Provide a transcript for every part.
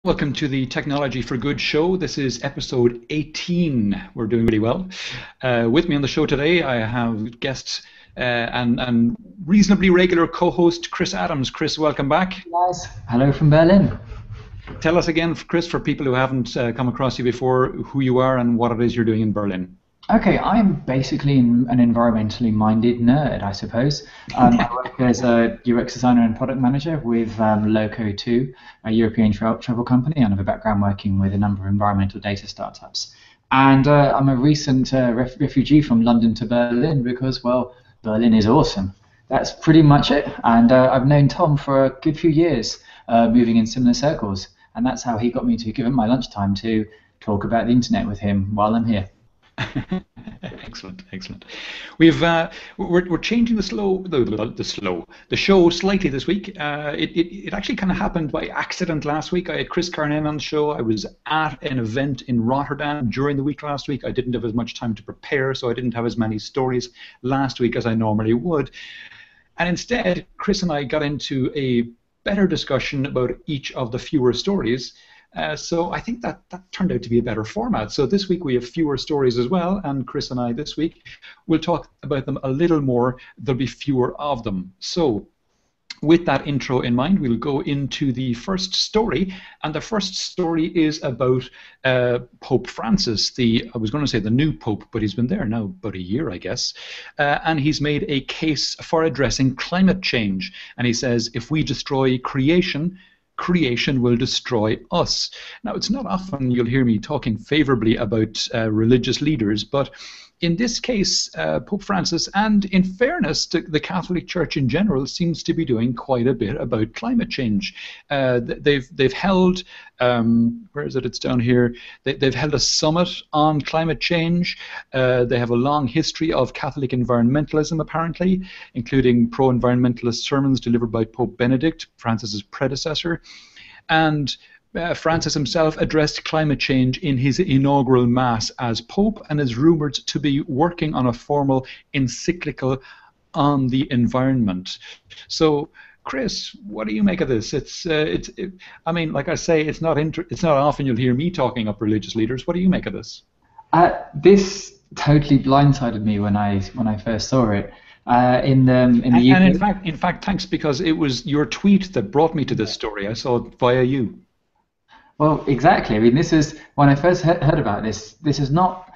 Welcome to the Technology for Good show. This is episode 18. We're doing really well. With me on the show today, I have guests and reasonably regular co-host Chris Adams. Chris, welcome back. Guys, hello from Berlin. Tell us again, Chris, for people who haven't come across you before, who you are and what it is you're doing in Berlin. Okay, I'm basically an environmentally minded nerd, I suppose. I work as a UX designer and product manager with Loco2, a European travel company, and I have a background working with a number of environmental data startups. And I'm a recent refugee from London to Berlin because, well, Berlin is awesome. That's pretty much it. And I've known Tom for a good few years, moving in similar circles. And that's how he got me to give him my lunchtime to talk about the internet with him while I'm here. Excellent, excellent. We're changing the show slightly this week. It actually kind of happened by accident last week. I had Chris Carnan on the show. I was at an event in Rotterdam during the week last week. I didn't have as much time to prepare, so I didn't have as many stories last week as I normally would. And instead, Chris and I got into a better discussion about each of the fewer stories. So I think that turned out to be a better format. So this week we have fewer stories as well, and Chris and I this week will talk about them a little more. There'll be fewer of them. So with that intro in mind, we'll go into the first story, and the first story is about Pope Francis. I was going to say the new Pope, but he's been there now about a year, I guess, and he's made a case for addressing climate change. And he says, if we destroy creation will destroy us. Now, it's not often you'll hear me talking favorably about religious leaders, but in this case, Pope Francis, and in fairness to the Catholic Church in general, seems to be doing quite a bit about climate change. They've held, where is it? It's down here. They've held a summit on climate change. They have a long history of Catholic environmentalism, apparently, including pro-environmentalist sermons delivered by Pope Benedict, Francis's predecessor, and Francis himself addressed climate change in his inaugural Mass as Pope and is rumoured to be working on a formal encyclical on the environment. So, Chris, what do you make of this? I mean, like I say, it's not often you'll hear me talking up religious leaders. What do you make of this? This totally blindsided me when I first saw it. In the UK. And in fact, thanks, because it was your tweet that brought me to this story. I saw it via you. Well, exactly. I mean, this is, when I first heard about this, this is not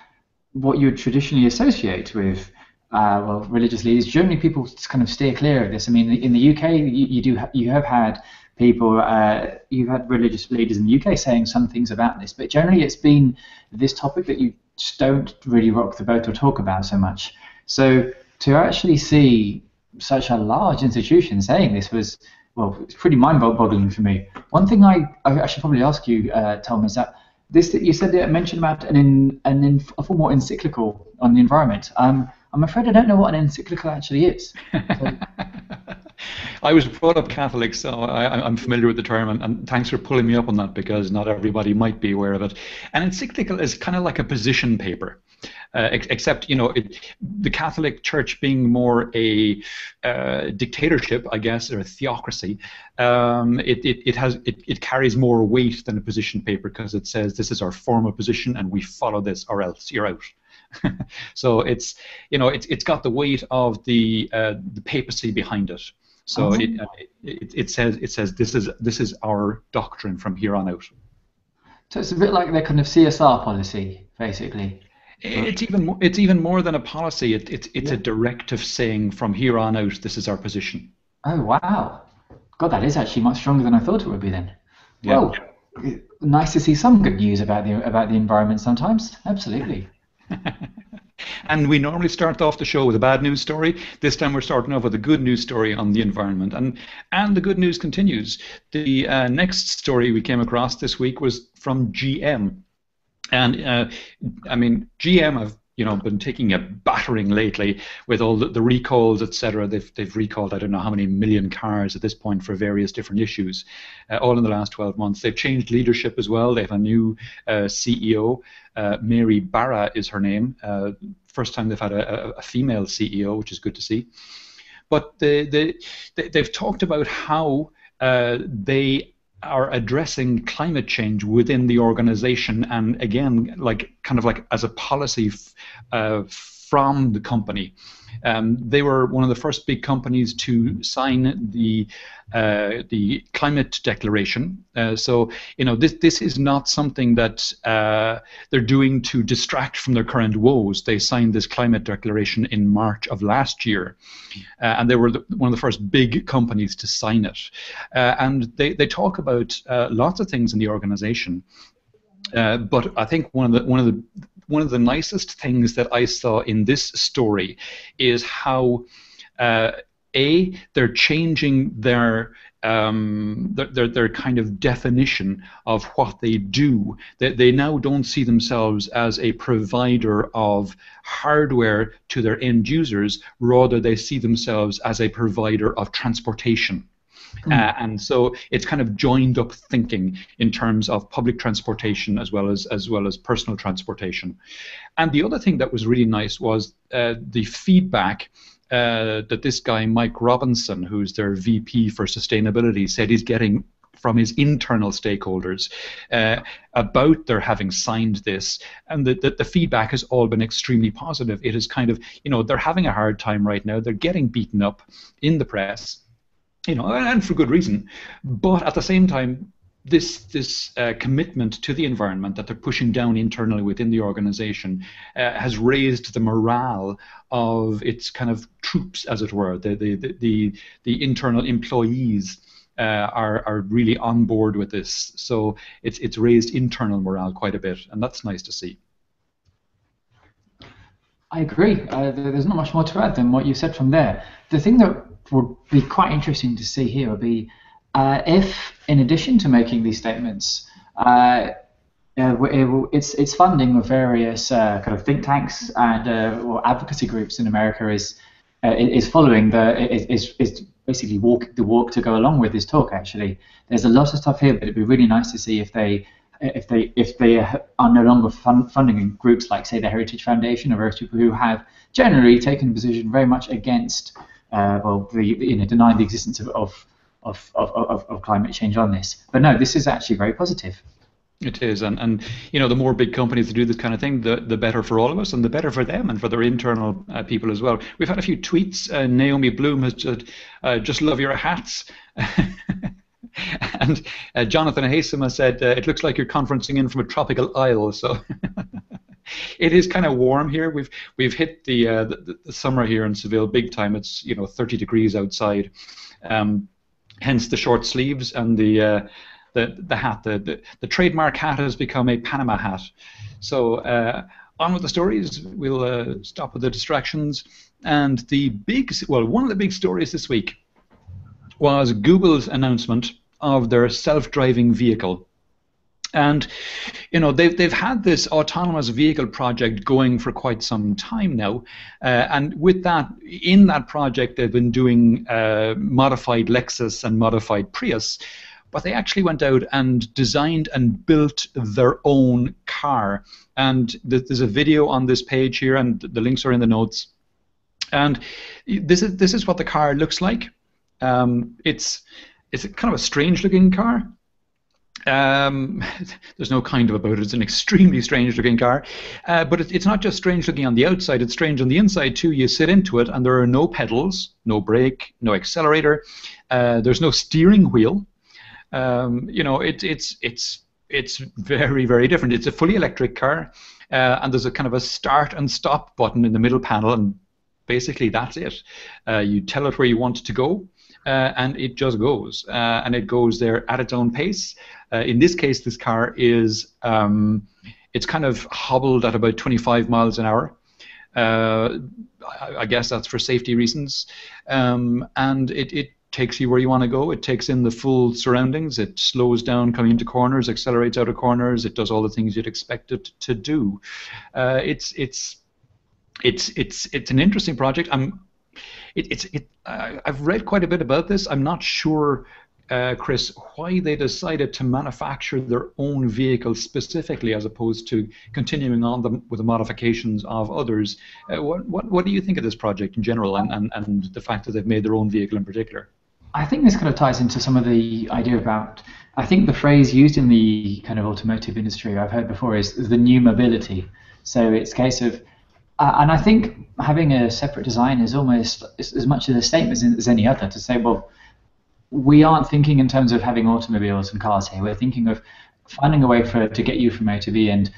what you would traditionally associate with, religious leaders. Generally, people kind of steer clear of this. I mean, in the UK, you have had people, you've had religious leaders in the UK saying some things about this, but generally it's been this topic that you just don't really rock the boat or talk about so much. So to actually see such a large institution saying this was, well, it's pretty mind-boggling for me. One thing I should probably ask you, Tom, is that you said that mentioned about a formal encyclical on the environment. I'm afraid I don't know what an encyclical actually is. So. I was brought up Catholic, so I'm familiar with the term, and thanks for pulling me up on that, because not everybody might be aware of it. An encyclical is kind of like a position paper. Except, the Catholic Church being more a dictatorship, I guess, or a theocracy, it carries more weight than a position paper, because it says this is our formal position and we follow this or else you're out. So it's got the weight of the papacy behind it. So it says this is our doctrine from here on out. So it's a bit like their kind of CSR policy, basically. It's even more than a policy. It's a directive saying from here on out, this is our position. Oh wow, God, that is actually much stronger than I thought it would be then. Yeah. Well, nice to see some good news about the environment sometimes. Absolutely. And we normally start off the show with a bad news story. This time we're starting off with a good news story on the environment, and the good news continues. The next story we came across this week was from GM. And I mean, GM have been taking a battering lately with all the recalls, etc. They've recalled I don't know how many million cars at this point for various different issues, all in the last 12 months. They've changed leadership as well. They have a new CEO. Mary Barra is her name. First time they've had a female CEO, which is good to see. But they've talked about how they are addressing climate change within the organization, and again, like kind of like as a policy from the company. They were one of the first big companies to sign the climate declaration. So this is not something that they're doing to distract from their current woes. They signed this climate declaration in March of last year, and they were one of the first big companies to sign it. And they talk about lots of things in the organization. But I think one of the nicest things that I saw in this story is how they're changing their kind of definition of what they do. They now don't see themselves as a provider of hardware to their end users. Rather, they see themselves as a provider of transportation. And so it's kind of joined up thinking in terms of public transportation as well as personal transportation. And the other thing that was really nice was the feedback that this guy Mike Robinson, who's their VP for sustainability, said he's getting from his internal stakeholders about their having signed this, and the feedback has all been extremely positive. It is kind of, they're having a hard time right now. They're getting beaten up in the press, and for good reason. But at the same time, this commitment to the environment that they're pushing down internally within the organization has raised the morale of its kind of troops, as it were. The internal employees are really on board with this. So it's raised internal morale quite a bit, and that's nice to see. I agree. There's not much more to add than what you said from there. The thing that would be quite interesting to see here would be if, in addition to making these statements, its funding of various kind of think tanks and advocacy groups in America is following is basically the walk to go along with this talk. Actually, there's a lot of stuff here, but it'd be really nice to see if they are no longer funding groups like, say, the Heritage Foundation or various people who have generally taken a position very much against, denying the existence of climate change on this. But no, this is actually very positive. It is, and the more big companies that do this kind of thing, the better for all of us, and the better for them and for their internal people as well. We've had a few tweets. Naomi Bloom has said, "Just love your hats." And Jonathan Hasema said, "It looks like you're conferencing in from a tropical isle." So it is kind of warm here. We've hit the summer here in Seville big time. It's 30 degrees outside. Hence the short sleeves and the hat. The trademark hat has become a Panama hat. So on with the stories. We'll stop with the distractions. And one of the big stories this week was Google's announcement of their self-driving vehicle. And they've had this autonomous vehicle project going for quite some time now, and in that project they've been doing modified Lexus and modified Prius, but they actually went out and designed and built their own car. And there's a video on this page here, and the links are in the notes. And this is what the car looks like. It's kind of a strange-looking car. There's no kind of about it. It's an extremely strange-looking car, but it's not just strange-looking on the outside. It's strange on the inside too. You sit into it, and there are no pedals, no brake, no accelerator. There's no steering wheel. It's very, very different. It's a fully electric car, and there's a kind of a start and stop button in the middle panel, and basically that's it. You tell it where you want to go, and it just goes, and it goes there at its own pace. In this case, this car is it's kind of hobbled at about 25 miles an hour. I guess that's for safety reasons, and it takes you where you want to go. It takes in the full surroundings. It slows down coming into corners, accelerates out of corners. It does all the things you'd expect it to do. It's an interesting project. I've read quite a bit about this. I'm not sure, Chris, why they decided to manufacture their own vehicle specifically, as opposed to continuing on with the modifications of others. What do you think of this project in general, and the fact that they've made their own vehicle in particular? I think this kind of ties into some of the idea about, I think the phrase used in the kind of automotive industry I've heard before is the new mobility. So it's a case of, and I think having a separate design is almost as much of a statement as any other to say, well, we aren't thinking in terms of having automobiles and cars here. We're thinking of finding a way to get you from A to B, and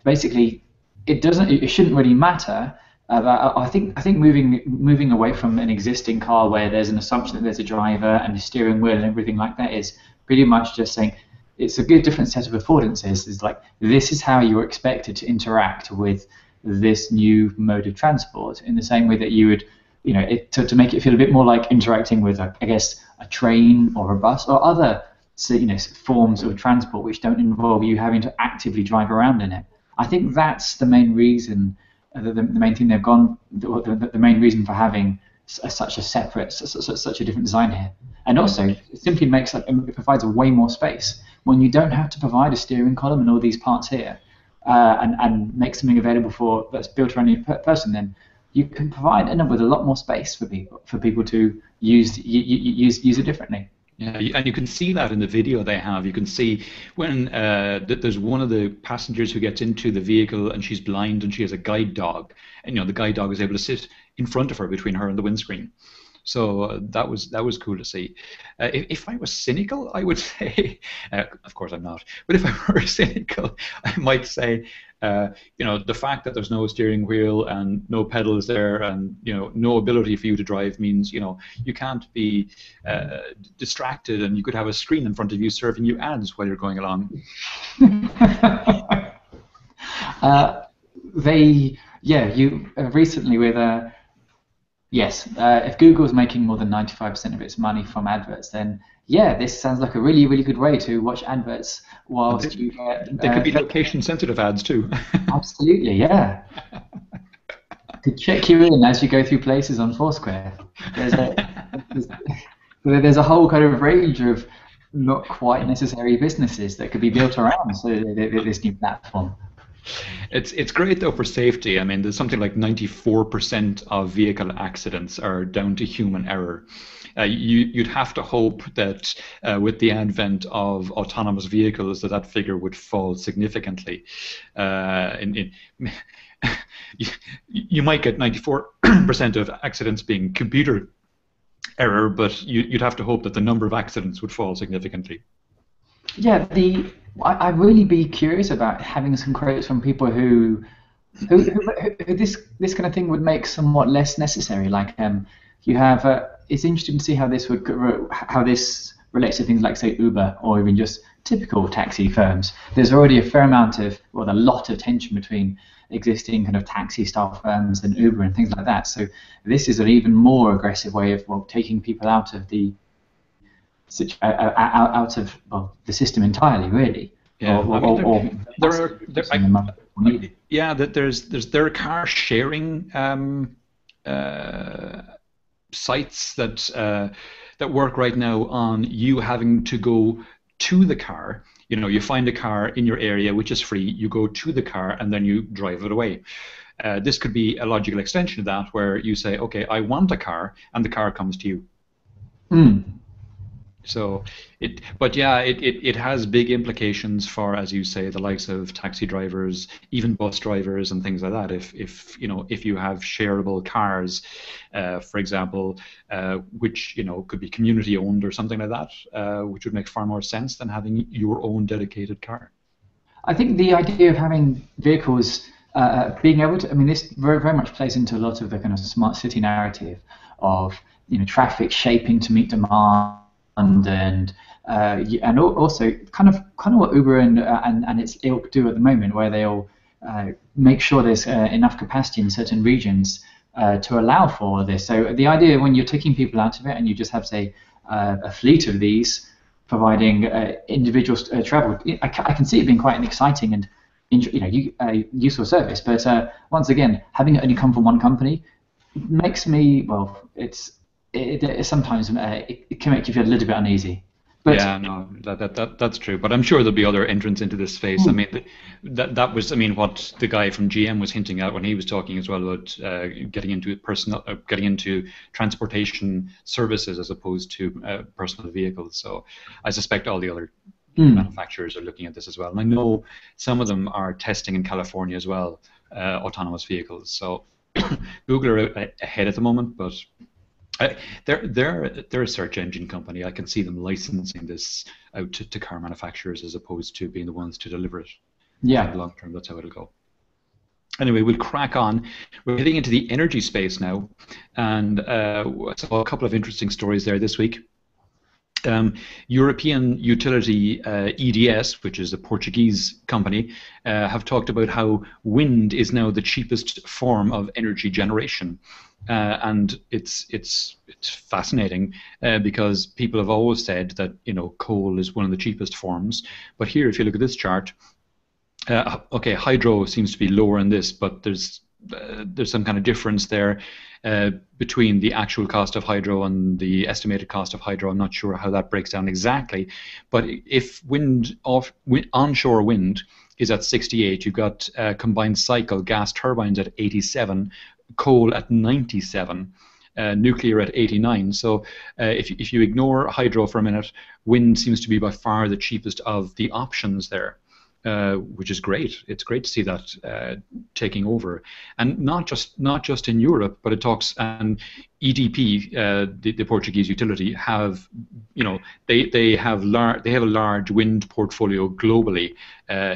basically, it shouldn't really matter. I think moving away from an existing car where there's an assumption that there's a driver and a steering wheel and everything like that is pretty much just saying it's a good different set of affordances. It's like this is how you're expected to interact with this new mode of transport in the same way that you would, to make it feel a bit more like interacting with, I guess, a train or a bus or other, forms of transport which don't involve you having to actively drive around in it. I think that's the main reason, the main thing they've gone, the main reason for having such a separate, such a different design here. And also, it simply it provides a way more space when you don't have to provide a steering column and all these parts here, and make something available that's built around your person. Then you can end up with a lot more space for people to use it differently. Yeah, and you can see that in the video they have. You can see when there's one of the passengers who gets into the vehicle and she's blind and she has a guide dog, and the guide dog is able to sit in front of her, between her and the windscreen. So that was cool to see. If I was cynical, I would say, of course I'm not, but if I were cynical, I might say, the fact that there's no steering wheel and no pedals there, and no ability for you to drive means you can't be distracted, and you could have a screen in front of you serving you ads while you're going along. Recently with. Yes, if Google's making more than 95% of its money from adverts, then this sounds like a really, really good way to watch adverts whilst you get... They could be location-sensitive ads too. Absolutely, yeah. To check you in as you go through places on Foursquare. There's a whole kind of range of not quite necessary businesses that could be built around this new platform. It's great though for safety. I mean, there's something like 94% of vehicle accidents are down to human error. You'd have to hope that with the advent of autonomous vehicles that figure would fall significantly. You might get 94% of accidents being computer error, but you'd have to hope that the number of accidents would fall significantly. Yeah, I'd really be curious about having some quotes from people who this kind of thing would make somewhat less necessary. Like you have, it's interesting to see how this relates to things like, say, Uber or even just typical taxi firms. There's already a lot of tension between existing kind of taxi style firms and Uber and things like that. So this is an even more aggressive way of taking people out of the the system entirely, really. Yeah, there are car sharing sites that work right now on you having to go to the car. You find a car in your area which is free. You go to the car and then you drive it away. This could be a logical extension of that, where you say, okay, I want a car, and the car comes to you. So it has big implications for, as you say, the likes of taxi drivers, even bus drivers and things like that. If you have shareable cars, for example, which could be community owned or something like that, which would make far more sense than having your own dedicated car. I think the idea of having vehicles being able to, this very, very much plays into a lot of the kind of smart city narrative of traffic shaping to meet demand. And also kind of what Uber and its ilk do at the moment, where they'll make sure there's enough capacity in certain regions to allow for this. So the idea when you're taking people out of it and you just have, say, a fleet of these providing individual travel, I can see it being quite an exciting and useful service. But once again, having it only come from one company makes me, sometimes it can make you feel a little bit uneasy. But Yeah, no, that's true. But I'm sure there'll be other entrants into this space. I mm, mean, that was, I mean, what the guy from GM was hinting at when he was talking as well about getting into transportation services as opposed to personal vehicles. So I suspect all the other mm, manufacturers are looking at this as well. And I know some of them are testing in California as well, autonomous vehicles. So Google are ahead at the moment, but they're a search engine company. I can see them licensing this out to car manufacturers as opposed to being the ones to deliver it. I think yeah. long term that's how it'll go. Anyway, we'll crack on. We're heading into the energy space now, and I saw a couple of interesting stories there this week. European utility EDS, which is a Portuguese company, have talked about how wind is now the cheapest form of energy generation, and it's fascinating because people have always said that coal is one of the cheapest forms, but here, if you look at this chart, okay, hydro seems to be lower in this, but there's some kind of difference there between the actual cost of hydro and the estimated cost of hydro. I'm not sure how that breaks down exactly, but if onshore wind is at 68, you've got combined cycle gas turbines at 87, coal at 97. Nuclear at 89. So if you ignore hydro for a minute, wind seems to be by far the cheapest of the options there. Which is great. It's great to see that taking over, and not just in Europe, but it talks, and EDP, the Portuguese utility, have they have a large wind portfolio globally,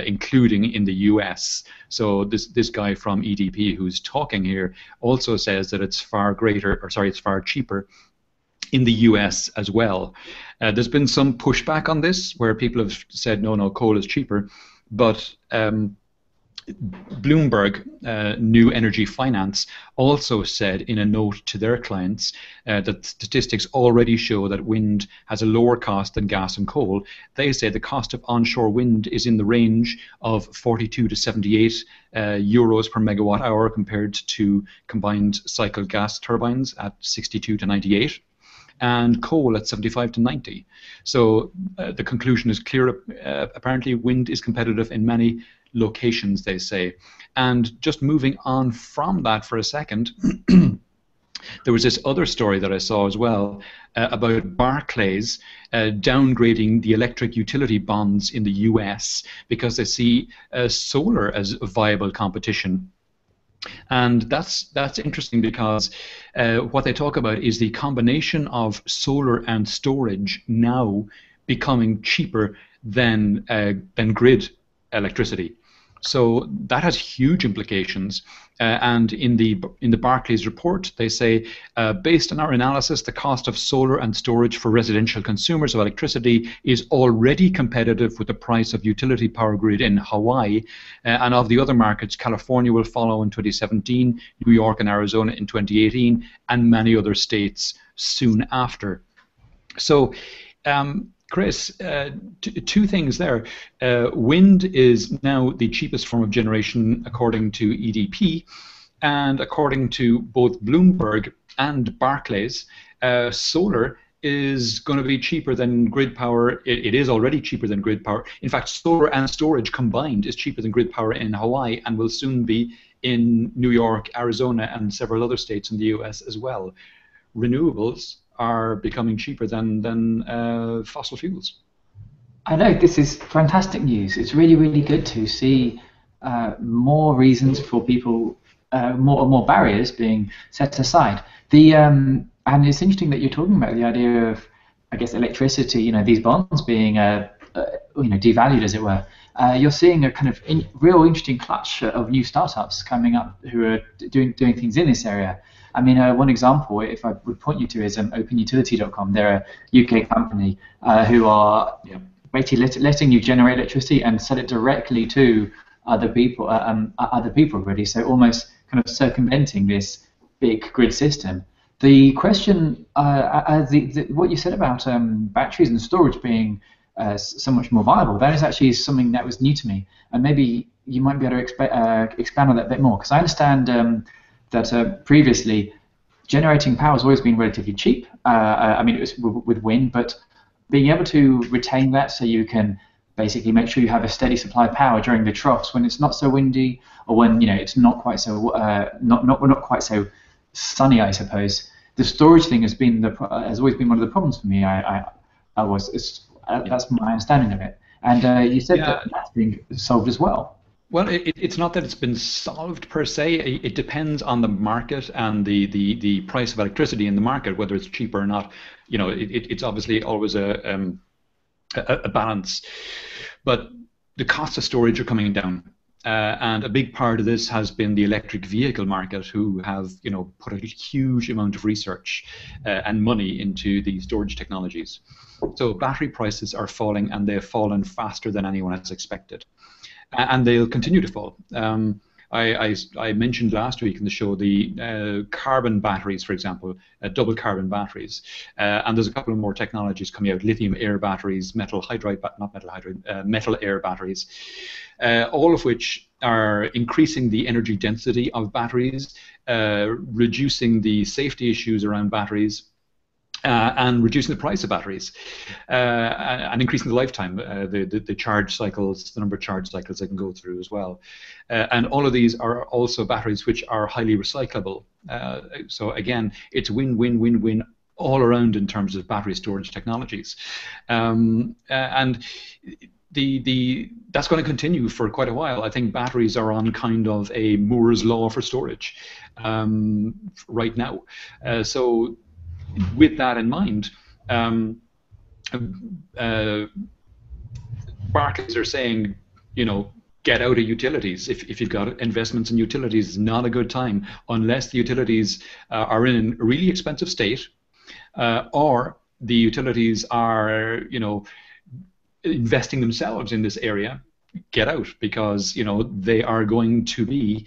including in the US. So this guy from EDP who's talking here also says that it's it's far cheaper in the US as well. There's been some pushback on this, where people have said no, coal is cheaper. But Bloomberg, New Energy Finance, also said in a note to their clients that statistics already show that wind has a lower cost than gas and coal. They say the cost of onshore wind is in the range of 42 to 78 euros per megawatt hour, compared to combined cycle gas turbines at 62 to 98. And coal at 75 to 90. So the conclusion is clear. Apparently, wind is competitive in many locations, they say. And just moving on from that for a second, there was this other story that I saw as well about Barclays downgrading the electric utility bonds in the US because they see solar as a viable competition. And that's interesting because what they talk about is the combination of solar and storage now becoming cheaper than grid electricity. So that has huge implications. And in the Barclays report, they say, based on our analysis, the cost of solar and storage for residential consumers of electricity is already competitive with the price of utility power grid in Hawaii. And of the other markets, California will follow in 2017, New York and Arizona in 2018, and many other states soon after. So, Chris, two things there. Wind is now the cheapest form of generation according to EDP, and according to both Bloomberg and Barclays, solar is going to be cheaper than grid power. It is already cheaper than grid power. In fact, solar and storage combined is cheaper than grid power in Hawaii, and will soon be in New York, Arizona, and several other states in the US as well. Renewables are becoming cheaper than fossil fuels. I know this is fantastic news. It's really, really good to see more reasons for people, more barriers being set aside. And it's interesting that you're talking about the idea of, I guess, electricity. These bonds being, devalued, as it were. You're seeing a kind of real interesting clutch of new startups coming up who are doing things in this area. I mean, one example, if I would point you to, is openutility.com. They're a UK company who are basically letting you generate electricity and sell it directly to other people. Really. So almost kind of circumventing this big grid system. The question, what you said about batteries and storage being so much more viable, that is actually something that was new to me, and maybe you might be able to expand on that a bit more, because I understand that previously generating power has always been relatively cheap. I mean, it was with wind, but being able to retain that so you can basically make sure you have a steady supply of power during the troughs when it's not so windy, or when it's not quite so not quite so sunny, I suppose. The storage thing has always been one of the problems for me. Yeah. That's my understanding of it. And you said that Yeah. that's being solved as well. Well, it's not that it's been solved per se. It depends on the market and the price of electricity in the market, whether it's cheaper or not. It's obviously always a balance. But the costs of storage are coming down. And a big part of this has been the electric vehicle market, who have put a huge amount of research and money into the storage technologies. So battery prices are falling, and they've fallen faster than anyone has expected, and they'll continue to fall. I mentioned last week in the show the carbon batteries, for example, double carbon batteries, and there's a couple of more technologies coming out: lithium air batteries, metal hydride, not metal hydride, metal air batteries, all of which are increasing the energy density of batteries, reducing the safety issues around batteries, and reducing the price of batteries, and increasing the lifetime, the charge cycles, the number of charge cycles they can go through as well. And all of these are also batteries which are highly recyclable. So again, it's win, win, win, win all around in terms of battery storage technologies. And that's going to continue for quite a while. I think batteries are on kind of a Moore's law for storage right now. So with that in mind, Barclays are saying, get out of utilities. If you've got investments in utilities, it's not a good time unless the utilities are in a really expensive state, or the utilities are, investing themselves in this area. Get out, because they are going to be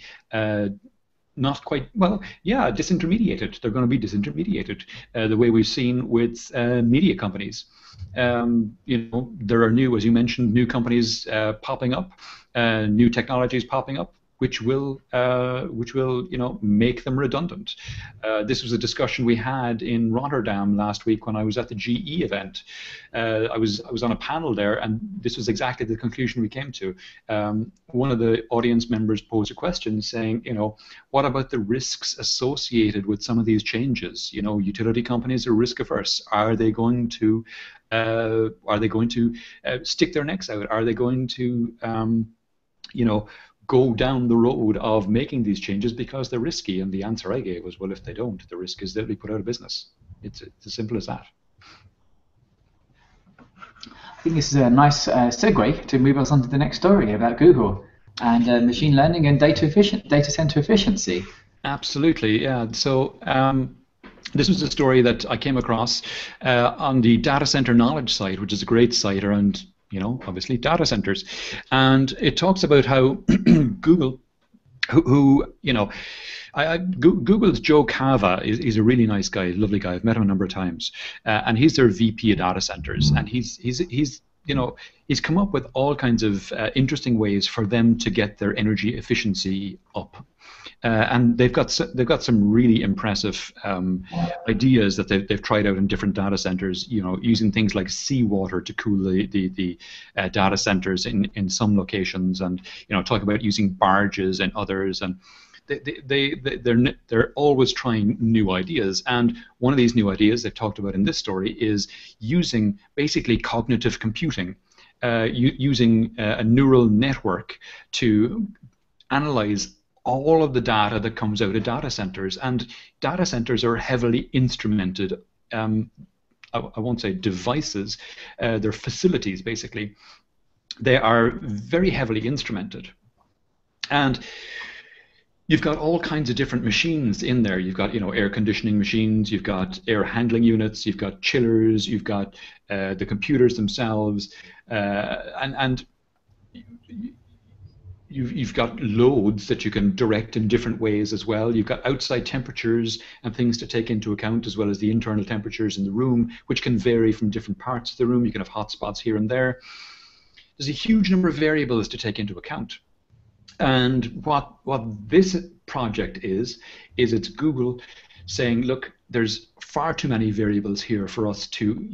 not quite, well, yeah, disintermediated. They're going to be disintermediated, the way we've seen with media companies. There are new, as you mentioned, new companies popping up, new technologies popping up, which will make them redundant. This was a discussion we had in Rotterdam last week when I was at the GE event. I was on a panel there, and this was exactly the conclusion we came to. One of the audience members posed a question saying, what about the risks associated with some of these changes? Utility companies are risk averse. Are they going to stick their necks out? Are they going to go down the road of making these changes because they're risky? And the answer I gave was, well, if they don't, the risk is they'll be put out of business. It's as simple as that. I think this is a nice segue to move us on to the next story about Google and machine learning and data center efficiency. Absolutely, yeah. So this was a story that I came across on the Data Center Knowledge site, which is a great site around obviously data centers, and it talks about how Google, Google's Joe Cava is a really nice guy, lovely guy. I've met him a number of times, and he's their VP of data centers, and he's come up with all kinds of interesting ways for them to get their energy efficiency up. And they've got some really impressive ideas that they've tried out in different data centers. Using things like seawater to cool the data centers in some locations, and talk about using barges and others. And they're always trying new ideas. And one of these new ideas they've talked about in this story is using basically cognitive computing, using a neural network to analyze all of the data that comes out of data centers. And data centers are heavily instrumented, I won't say devices, they're facilities basically. They are very heavily instrumented. And you've got all kinds of different machines in there. You've got air conditioning machines, you've got air handling units, you've got chillers, you've got the computers themselves, and you've got loads that you can direct in different ways as well. You've got outside temperatures and things to take into account, as well as the internal temperatures in the room, which can vary from different parts of the room. You can have hot spots here and there. There's a huge number of variables to take into account. And what this project is it's Google saying, look, there's far too many variables here for us to,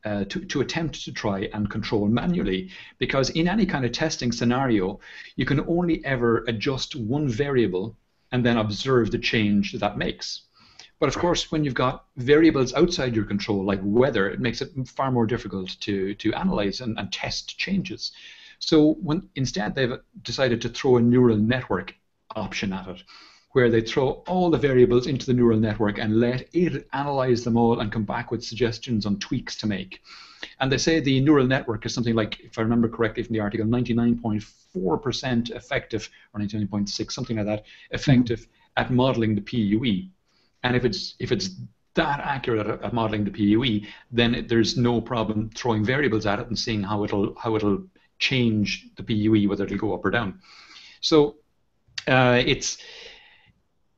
to attempt to try and control manually, because in any kind of testing scenario, you can only ever adjust one variable and then observe the change that makes. But of course, when you've got variables outside your control, like weather, it makes it far more difficult to analyze and test changes. So instead they've decided to throw a neural network option at it, where they throw all the variables into the neural network and let it analyze them all and come back with suggestions on tweaks to make. And they say the neural network is something like, if I remember correctly from the article, 99.4% effective, or 99.6, something like that, effective at modeling the PUE. And if it's that accurate at modeling the PUE, then there's no problem throwing variables at it and seeing how it'll change the PUE, whether it'll go up or down. So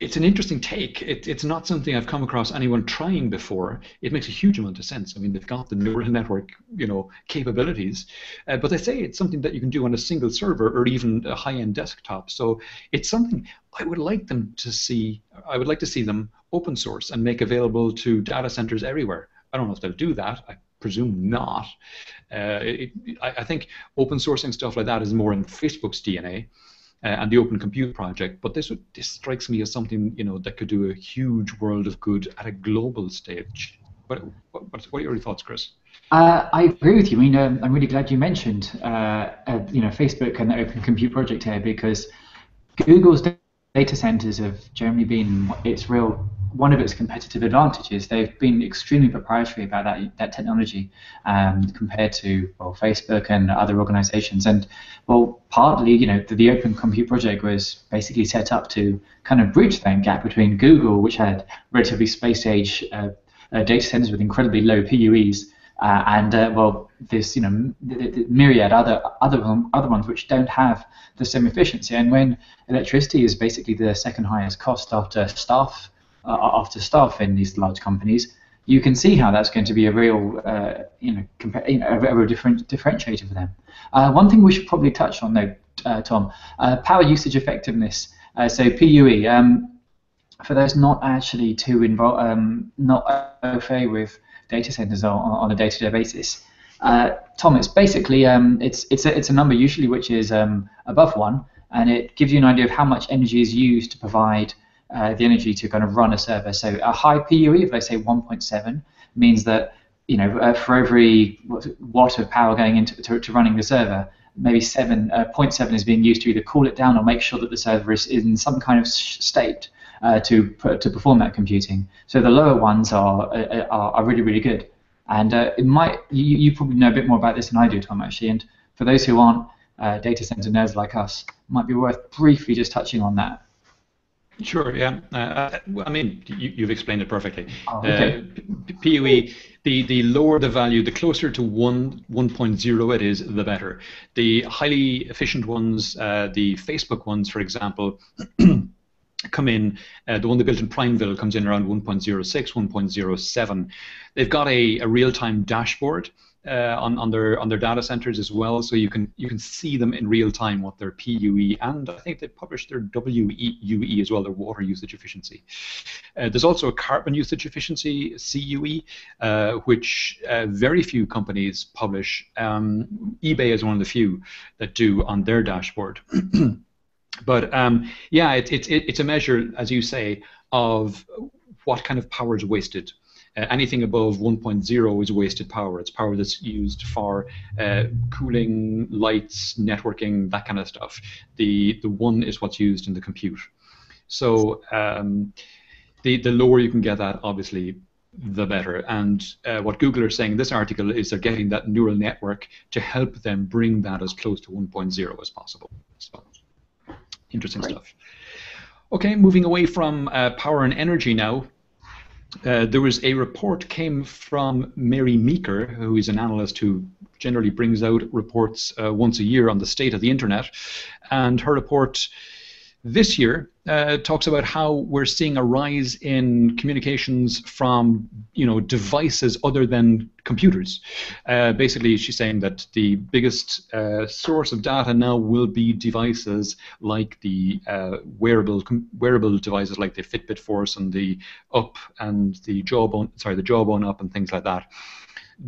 it's an interesting take. It's not something I've come across anyone trying before. It makes a huge amount of sense. I mean, they've got the neural network, capabilities, but they say it's something that you can do on a single server or even a high-end desktop. So it's something I would like to see them open source and make available to data centers everywhere. I don't know if they'll do that. I presume not. I think open sourcing stuff like that is more in Facebook's DNA. And the Open Compute project, but this strikes me as something that could do a huge world of good at a global stage. What are your thoughts, Chris? I agree with you. I mean, I'm really glad you mentioned Facebook and the Open Compute project here, because Google's data centers have generally been one of its competitive advantages. They've been extremely proprietary about that technology compared to Facebook and other organizations. And partly, the Open Compute project was basically set up to kind of bridge that gap between Google, which had relatively space-age data centers with incredibly low PUEs, and this myriad other ones which don't have the same efficiency. And when electricity is basically the second highest cost after staff in these large companies, you can see how that's going to be a real, a real differentiator for them. One thing we should probably touch on, though, Tom, power usage effectiveness. So PUE, for those not actually too involved, not au fait with data centers on a day-to-day basis, Tom, it's basically it's a number usually which is above 1, and it gives you an idea of how much energy is used to provide the energy to kind of run a server. So a high PUE of, let's say, 1.7 means that for every watt of power going into running the server, maybe 0.7 is being used to either cool it down or make sure that the server is in some kind of state to perform that computing. So the lower ones are really, really good. And you probably know a bit more about this than I do, Tom, actually. And for those who aren't data center nerds like us, it might be worth briefly just touching on that. Sure, yeah. I mean, you've explained it perfectly. Oh, okay. PUE, the lower the value, the closer to 1.0 it is, the better. The highly efficient ones, the Facebook ones, for example, come in, the one they built in Prineville comes in around 1.06, 1.07. They've got a real-time dashboard on their data centers as well, so you can see them in real time, what their PUE, and I think they publish their WUE as well, their water usage efficiency. There's also a carbon usage efficiency, CUE, which very few companies publish. eBay is one of the few that do on their dashboard. But yeah, it's a measure, as you say, of what kind of power is wasted. Anything above 1.0 is wasted power. It's power that's used for cooling, lights, networking, that kind of stuff. The 1 is what's used in the compute. So the lower you can get that, obviously, the better. And what Google are saying in this article is they're getting that neural network to help them bring that as close to 1.0 as possible. So interesting stuff. Okay, moving away from power and energy now. There was a report came from Mary Meeker, who is an analyst who generally brings out reports once a year on the state of the internet, and her report This year talks about how we're seeing a rise in communications from devices other than computers. Basically, she's saying that the biggest source of data now will be devices like the wearable devices like the Fitbit Force and the Up and the Jawbone Up and things like that.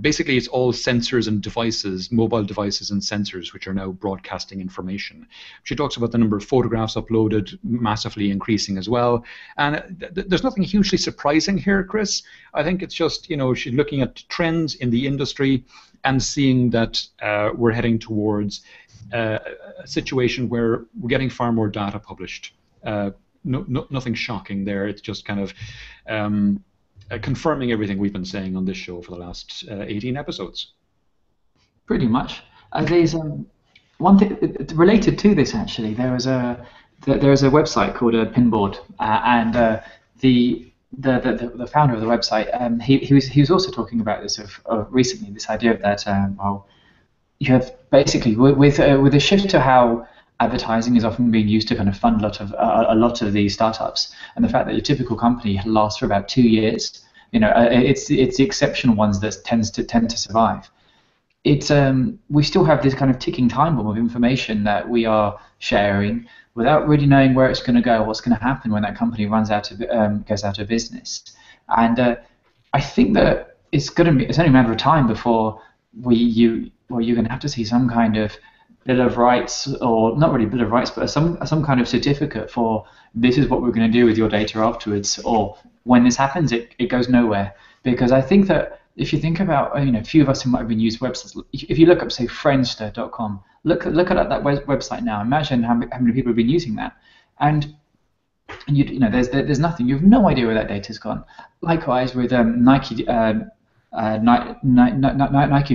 Basically, it's all sensors and devices, mobile devices and sensors, which are now broadcasting information. She talks about the number of photographs uploaded massively increasing as well. And there's nothing hugely surprising here, Chris. I think it's just, she's looking at trends in the industry and seeing that we're heading towards a situation where we're getting far more data published. Nothing shocking there. It's just kind of confirming everything we've been saying on this show for the last 18 episodes. Pretty much. There's one thing related to this actually. There is a website called Pinboard, and the founder of the website, he was also talking about this recently. This idea of that you have basically with a shift to how advertising is often being used to kind of fund a lot of these startups, and the fact that your typical company lasts for about 2 years, it's the exceptional ones that tend to survive. We still have this kind of ticking time bomb of information that we are sharing without really knowing where it's going to go, what's going to happen when that company goes out of business, and I think that it's only a matter of time before you're going to have to see some kind of Bill of Rights, or not really Bill of Rights, but some kind of certificate for this is what we're going to do with your data afterwards, or when this happens, it goes nowhere. Because I think that if you think about, a few of us who might have been used websites, if you look up, say, Friendster.com, look at that website now. Imagine how many people have been using that, and there's nothing. You have no idea where that data's gone. Likewise with Nike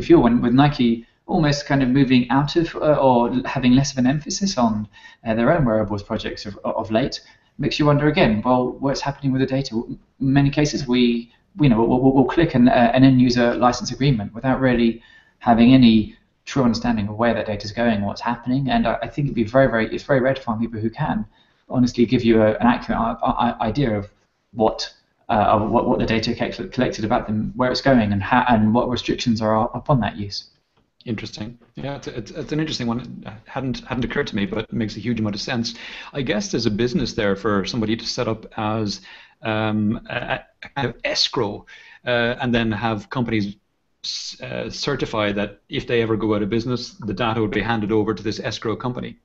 Fuel, with Nike almost kind of moving out of or having less of an emphasis on their own wearables projects of late, makes you wonder again, well, what's happening with the data? In many cases, we'll click an end user license agreement without really having any true understanding of where that data is going, what's happening, and I think it's very rare to find people who can honestly give you an accurate idea of what the data collected about them, where it's going, and what restrictions are upon that use. Interesting. Yeah, it's an interesting one. It hadn't occurred to me, but it makes a huge amount of sense. I guess there's a business there for somebody to set up as a kind of escrow, and then have companies certify that if they ever go out of business, the data would be handed over to this escrow company.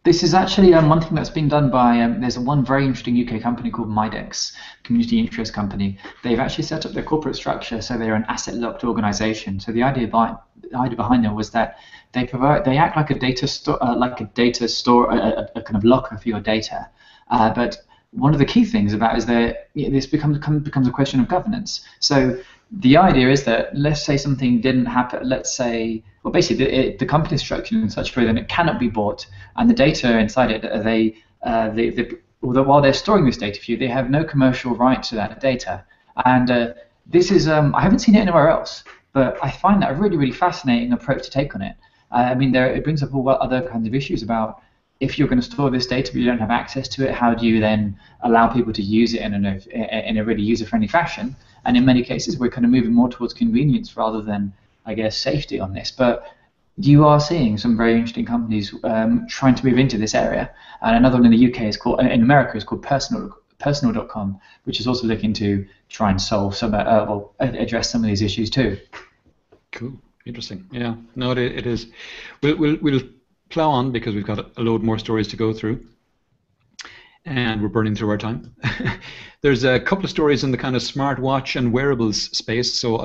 This is actually one thing that's being done by, there's one very interesting UK company called Midex, community interest company. They've actually set up their corporate structure so they're an asset-locked organization. So the idea behind them was that they act like a data store, a kind of locker for your data. But one of the key things about is that this becomes a question of governance. So the idea is that, let's say something didn't happen, basically the company is structured in such a way that it cannot be bought, and the data inside it, while they're storing this data for you, they have no commercial right to that data. And this is, I haven't seen it anywhere else, but I find that a really, really fascinating approach to take on it. It brings up all other kinds of issues about, if you're going to store this data but you don't have access to it, how do you then allow people to use it in a really user-friendly fashion? And in many cases, we're kind of moving more towards convenience rather than, I guess, safety on this. But you are seeing some very interesting companies trying to move into this area. And another one in the UK in America is called Personal.com, which is also looking to try and solve address some of these issues too. Cool, interesting. Yeah, no, it is. We'll plow on because we've got a load more stories to go through, and we're burning through our time. There's a couple of stories in the kind of smartwatch and wearables space, so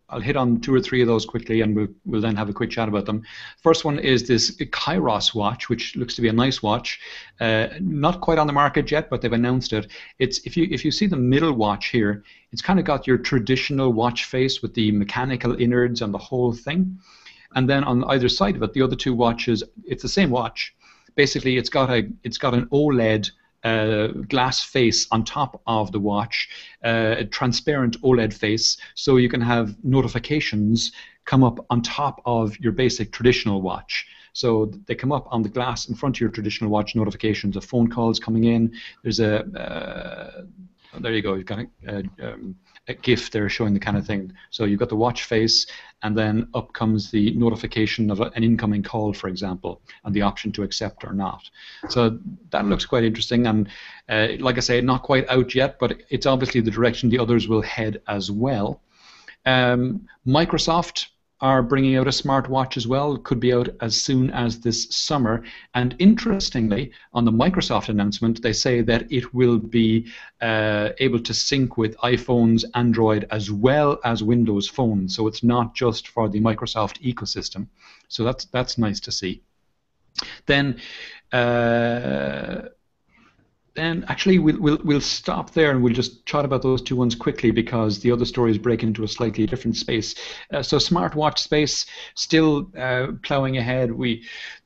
I'll hit on 2 or 3 of those quickly, and we'll then have a quick chat about them. First one is this Kairos watch, which looks to be a nice watch. Not quite on the market yet, but they've announced it. It's if you see the middle watch here, it's kind of got your traditional watch face with the mechanical innards and the whole thing. And then on either side of it, the other 2 watches, it's the same watch. Basically, it's got an OLED glass face on top of the watch, a transparent OLED face, so you can have notifications come up on top of your basic traditional watch. So they come up on the glass in front of your traditional watch, notifications of phone calls coming in. There's there you go, you've got a GIF there showing the kind of thing. So you've got the watch face, and then up comes the notification of an incoming call, for example, and the option to accept or not. So that looks quite interesting, and like I say, not quite out yet, but it's obviously the direction the others will head as well. Microsoft are bringing out a smartwatch as well. It could be out as soon as this summer. And interestingly, on the Microsoft announcement, they say that it will be able to sync with iPhones, Android, as well as Windows phones. So it's not just for the Microsoft ecosystem. So that's nice to see. Then actually we'll stop there, and we'll just chat about those two ones quickly, because the other stories break into a slightly different space. So smartwatch space, still ploughing ahead.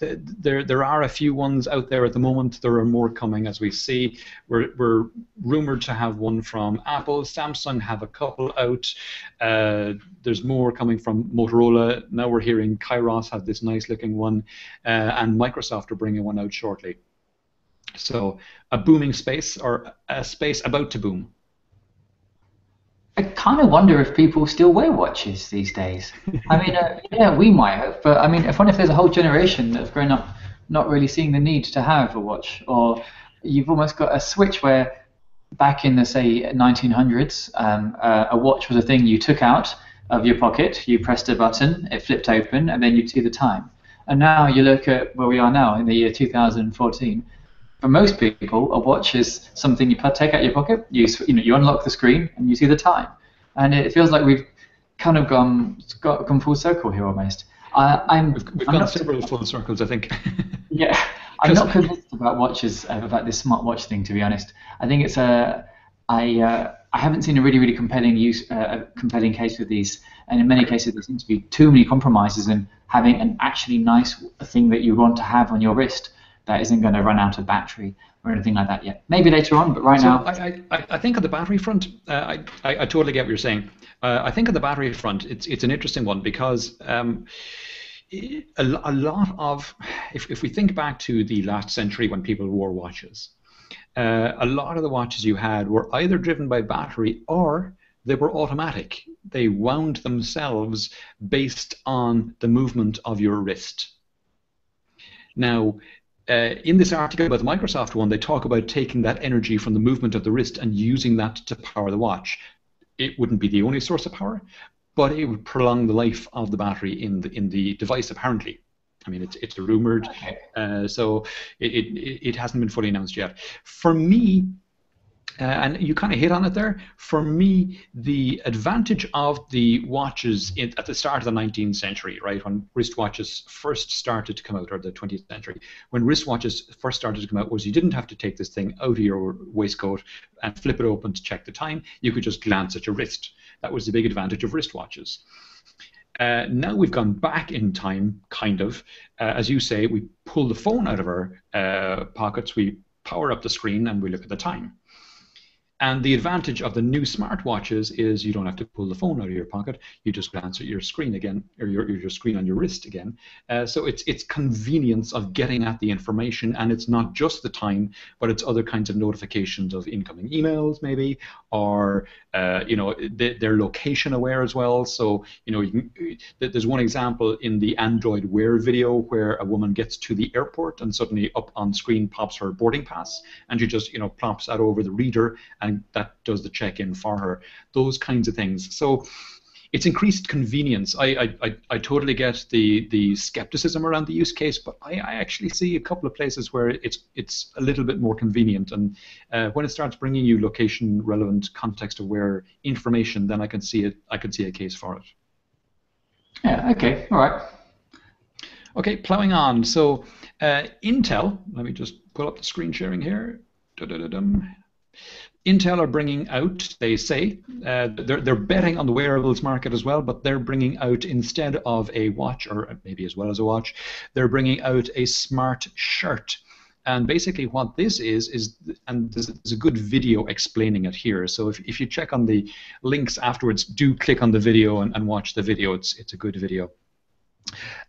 There are a few ones out there at the moment. There are more coming, as we see. We're rumored to have one from Apple. Samsung have a couple out. There's more coming from Motorola. Now we're hearing Kairos have this nice looking one, and Microsoft are bringing one out shortly. So a booming space, or a space about to boom. I kind of wonder if people still wear watches these days. I mean, yeah, we might have, but I mean, if there's a whole generation that's grown up not really seeing the need to have a watch, or you've almost got a switch where back in the, say, 1900s, a watch was a thing you took out of your pocket, you pressed a button, it flipped open, and then you'd see the time. And now you look at where we are now in the year 2014. For most people, a watch is something you take out of your pocket, you unlock the screen, and you see the time. And it feels like we've kind of gone full circle here almost. We've gone several full circles, I think. Yeah, I'm not convinced about watches, about this smartwatch thing, to be honest. I think it's I haven't seen a really compelling case with these, and in many cases there seems to be too many compromises in having an actually nice thing that you want to have on your wrist that isn't going to run out of battery or anything like that yet. Maybe later on, but now... I think on the battery front, I totally get what you're saying. I think on the battery front, it's an interesting one, because a lot of... If we think back to the last century when people wore watches, a lot of the watches you had were either driven by battery or they were automatic. They wound themselves based on the movement of your wrist. Now, in this article about the Microsoft one, they talk about taking that energy from the movement of the wrist and using that to power the watch. It wouldn't be the only source of power, but it would prolong the life of the battery in the device, apparently. I mean, it's rumored, so it hasn't been fully announced yet. For me, and you kind of hit on it there, for me, the advantage of the watches at the start of the 19th century, right, when wristwatches first started to come out, or the 20th century, when wristwatches first started to come out, was you didn't have to take this thing out of your waistcoat and flip it open to check the time. You could just glance at your wrist. That was the big advantage of wristwatches. Now we've gone back in time, kind of. As you say, we pull the phone out of our pockets, we power up the screen, and we look at the time. And the advantage of the new smartwatches is you don't have to pull the phone out of your pocket. You just glance at your screen again, or your screen on your wrist again. So it's convenience of getting at the information, and it's not just the time, but it's other kinds of notifications of incoming emails, maybe, or they're location aware as well. So there's one example in the Android Wear video where a woman gets to the airport and suddenly up on screen pops her boarding pass, and she just plops that over the reader, and that does the check-in for her. Those kinds of things. So it's increased convenience. I totally get the skepticism around the use case, but I actually see a couple of places where it's a little bit more convenient. And when it starts bringing you location-relevant, context-aware information, then I can see it. I can see a case for it. Yeah. Okay. All right. Okay. Plowing on. So Intel. Let me just pull up the screen sharing here. Da-da-da-dum. Intel are bringing out, they say, they're betting on the wearables market as well, but they're bringing out, instead of a watch, or maybe as well as a watch, they're bringing out a smart shirt. And basically what this is, and there's a good video explaining it here. So if you check on the links afterwards, do click on the video and watch the video. It's a good video.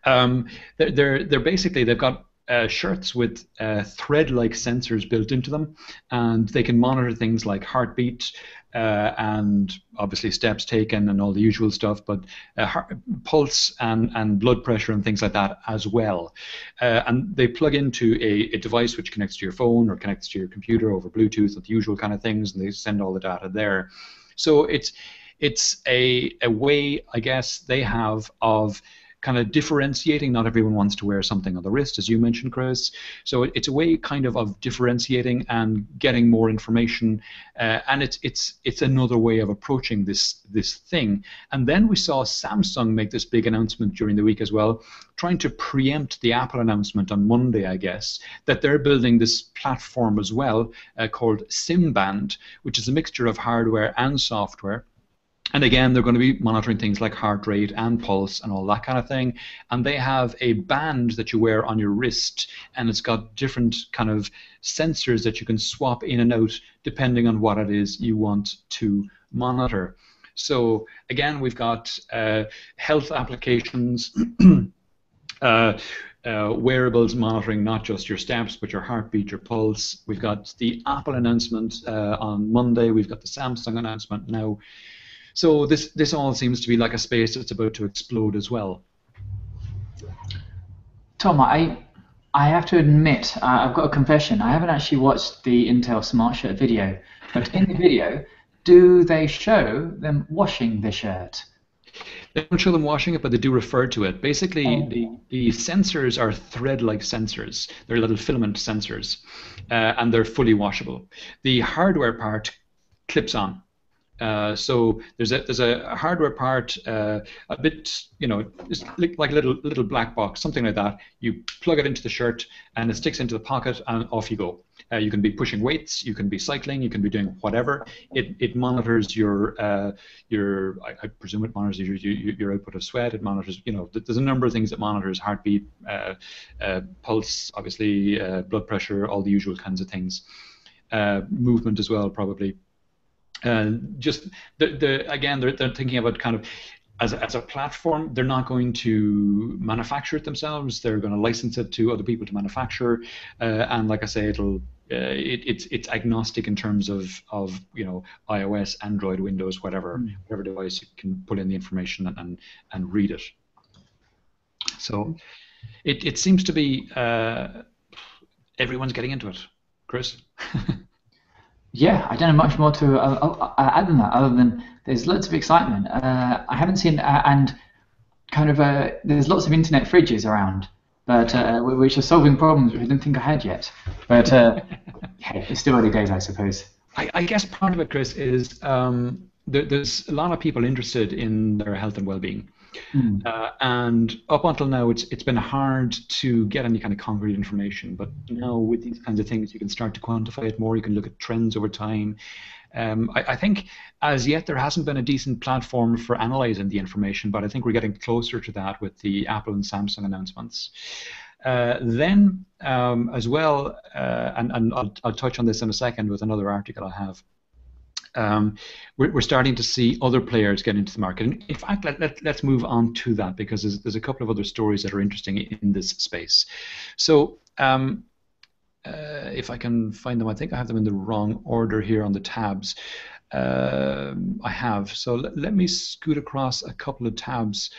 They're basically, they've got shirts with thread-like sensors built into them, and they can monitor things like heartbeat and obviously steps taken and all the usual stuff, but pulse and blood pressure and things like that as well. And they plug into a device which connects to your phone or connects to your computer over Bluetooth, the usual kind of things, and they send all the data there. So it's a way, I guess, they have of kind of differentiating. Not everyone wants to wear something on the wrist, as you mentioned, Chris. So it's a way kind of differentiating and getting more information, and it's another way of approaching this thing. And then we saw Samsung make this big announcement during the week as well, trying to preempt the Apple announcement on Monday, I guess, that they're building this platform as well called SimBand, which is a mixture of hardware and software. And again, they're going to be monitoring things like heart rate and pulse and all that kind of thing. And they have a band that you wear on your wrist, and it's got different kind of sensors that you can swap in and out depending on what it is you want to monitor. So again, we've got health applications, wearables monitoring not just your steps, but your heartbeat, your pulse. We've got the Apple announcement on Monday. We've got the Samsung announcement now. So this all seems to be like a space that's about to explode as well. Tom, I have to admit, I've got a confession. I haven't actually watched the Intel Smart Shirt video, but in the video, do they show them washing the shirt? They don't show them washing it, but they do refer to it. Basically, the sensors are thread-like sensors. They're little filament sensors, and they're fully washable. The hardware part clips on. So there's a hardware part, a bit, it's like a little black box, something like that. You plug it into the shirt, and it sticks into the pocket, and off you go. You can be pushing weights, you can be cycling, you can be doing whatever. It monitors your I presume it monitors your output of sweat. It monitors, there's a number of things it monitors: heartbeat, pulse, obviously, blood pressure, all the usual kinds of things. Movement as well, probably. Just again, they're thinking about kind of as a platform. They're not going to manufacture it themselves. They're going to license it to other people to manufacture, and like I say, it's agnostic in terms of iOS, Android, Windows, whatever device you can put in the information and read it. So it seems to be everyone's getting into it, Chris. Yeah, I don't know much more to add than that, other than there's lots of excitement. I haven't seen, and kind of there's lots of internet fridges around, but which are solving problems which I didn't think I had yet. But hey, it's still early days, I suppose. I guess part of it, Chris, is there's a lot of people interested in their health and well-being. And up until now, it's been hard to get any kind of concrete information. But now with these kinds of things, you can start to quantify it more. You can look at trends over time. I think as yet there hasn't been a decent platform for analyzing the information, but I think we're getting closer to that with the Apple and Samsung announcements. Then as well, and I'll touch on this in a second with another article I have. We're starting to see other players get into the market. And in fact, let's move on to that, because there's a couple of other stories that are interesting in this space. So if I can find them, I think I have them in the wrong order here on the tabs. I have. So let me scoot across a couple of tabs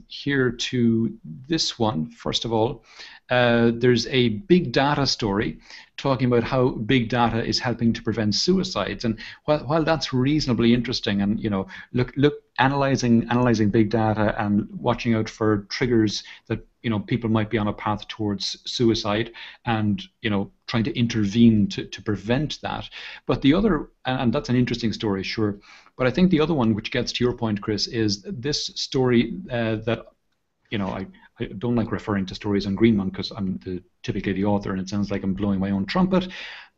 here to this one. First of all, there's a big data story talking about how big data is helping to prevent suicides. And while that's reasonably interesting, and look analyzing big data and watching out for triggers that people might be on a path towards suicide, and trying to intervene to prevent that. But the other, and that's an interesting story, sure. But I think the other one, which gets to your point, Chris, is this story that I don't like referring to stories on Greenmonk because I'm typically the author, and it sounds like I'm blowing my own trumpet.